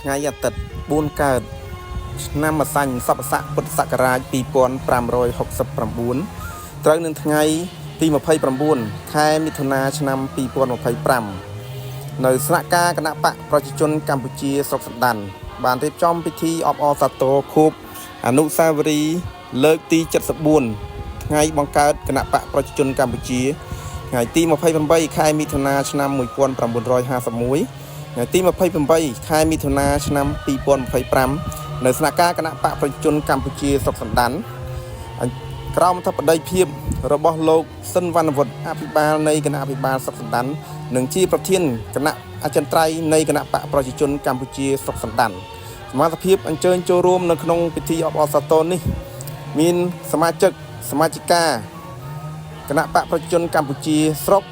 ថ្ងៃអាទិត្យ4កើតឆ្នាំម្សាញ់សពស័កពុទ្ធសករាជ2569ត្រូវនឹងថ្ងៃទី29ខែមិថុនាឆ្នាំ2025នៅស្នាក់ការគណៈបកប្រជាជនកម្ពុជាស្រុកសណ្ដានបានរៀបចំពិធីអបអរសាទរខួបអនុស្សាវរីយ៍លើកទី74ថ្ងៃបង្កើតគណៈបកប្រជាជនកម្ពុជាថ្ងៃទី28ខែមិថុនាឆ្នាំ1951ថ្ងៃទី28ខែមិថុនាឆ្នាំ2025នៅស្នាក់ការគណៈបកប្រជាជនកម្ពុជាស្រុកសណ្ដានក្រមអធិបតីភាពរបស់លោកស៊ិនវណ្ណវុឌ្ឍអភិបាលនៃគណៈអភិបាលស្រុកសណ្ដាននិងជាប្រធានគណៈអចិន្ត្រៃយ៍នៃគណៈបកប្រជាជនកម្ពុជាស្រុកសណ្ដានសមាជិកអញ្ជើញចូលរួមនៅក្នុងពិធីអបអរសាទរនេះមានសមាជិកាគណៈបកប្រជាជនកម្ពុជាស្រុក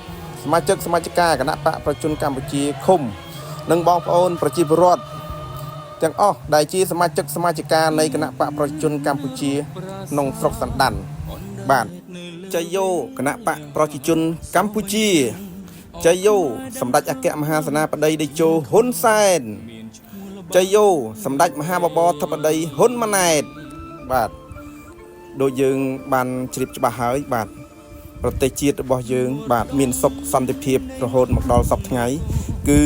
សមាជិកាគណៈបកប្រជាជនកម្ពុជាឃុំនិងបងប្អូនប្រជាពលរដ្ឋទាំងអស់ដែលជាសមាជិកានៃគណៈបកប្រជាជនកម្ពុជាក្នុងស្រុកសណ្ដានបាទចៃយោគណៈបកប្រជាជនកម្ពុជាចៃយោសម្ដេចអគ្គមហាសេនាបតីតេជោហ៊ុនសែនចៃយោសម្ដេចមហាបបរធិបតីហ៊ុនម៉ាណែតបាទដូចយើងបានជ្រាបច្បាស់ហើយបាទប្រទេសជាតិរបស់យើងបាទមានសុខសន្តិភាពរហូតមកដល់សពថ្ងៃគឺ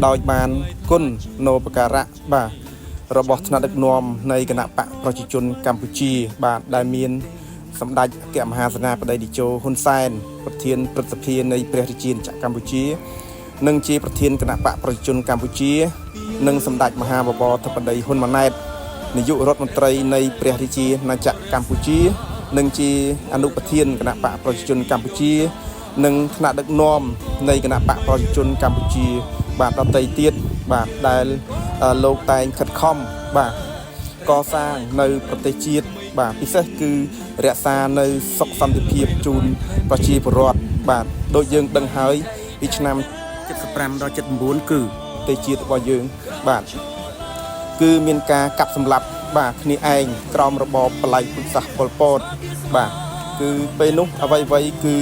ដោយបានគុណនូវបការៈបាទរបស់ថ្នាក់ដឹកនាំនៃគណៈបកប្រជាជនកម្ពុជាបាទដែលមានសម្ដេចអគ្គមហាសេនាបតីតេជោហ៊ុនសែនប្រធានព្រឹទ្ធសភានៃព្រះរាជាណាចក្រកម្ពុជានិងជាប្រធានគណៈបកប្រជាជនកម្ពុជានិងសម្ដេចមហាបបរធិបតីហ៊ុនម៉ាណែតនាយករដ្ឋមន្ត្រីនៃព្រះរាជាណាចក្រកម្ពុជានិងជាអនុប្រធានគណៈបកប្រជាជនកម្ពុជានិងថ្នាក់ដឹកនាំនៃគណៈបកប្រជាជនកម្ពុជាបាទដទៃទៀតបាទដែលលោកតែងខិតខំបាទកសាងនៅប្រទេសជាតិបាទពិសេសគឺរក្សានៅសុខសន្តិភាពជូនប្រជាពលរដ្ឋបាទដូចយើងដឹងហើយពីឆ្នាំ75ដល់79គឺប្រទេសជាតិរបស់យើងបាទគឺមានការកាប់សម្លាប់បាទគ្នាឯងក្រោមរបបបល្ល័ង្កពុទ្ធសាសប៉ុលពតបាទគឺពេលនោះអ្វីគឺ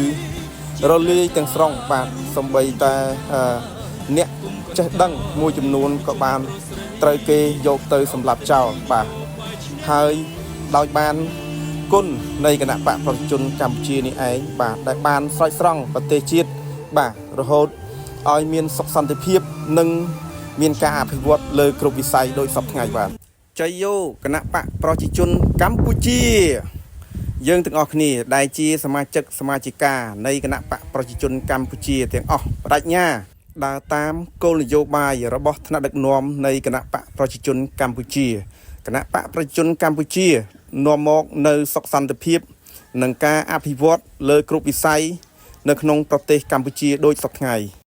រលាយទាំងស្រុងបាទសំបីតែអ្នកចេះដឹងមួយចំនួនក៏បានត្រូវគេយកទៅសម្លាប់ចោលបាទហើយដោយបានគុណនៃគណៈបកប្រជាជនកម្ពុជានេះឯងបាទដែលបានស្រោចស្រង់ប្រទេសជាតិបាទរហូតឲ្យមានសុខសន្តិភាពនិងមានការអភិវឌ្ឍលើគ្រប់វិស័យដោយសពថ្ងៃបាទចៃយោគណៈបកប្រជាជនកម្ពុជាយើងទាំងអស់គ្នាដែលជាសមាជិកានៃគណៈបកប្រជាជនកម្ពុជាទាំងអស់បដិញ្ញាដើរតាមគោលនយោបាយរបស់ថ្នាក់ដឹកនាំនៃគណៈបកប្រជាជនកម្ពុជាគណៈបកប្រជាជនកម្ពុជានាំមកនៅសុខសន្តិភាពនិងការអភិវឌ្ឍលើគ្រប់វិស័យនៅក្នុងប្រទេសកម្ពុជាដូចសពថ្ងៃ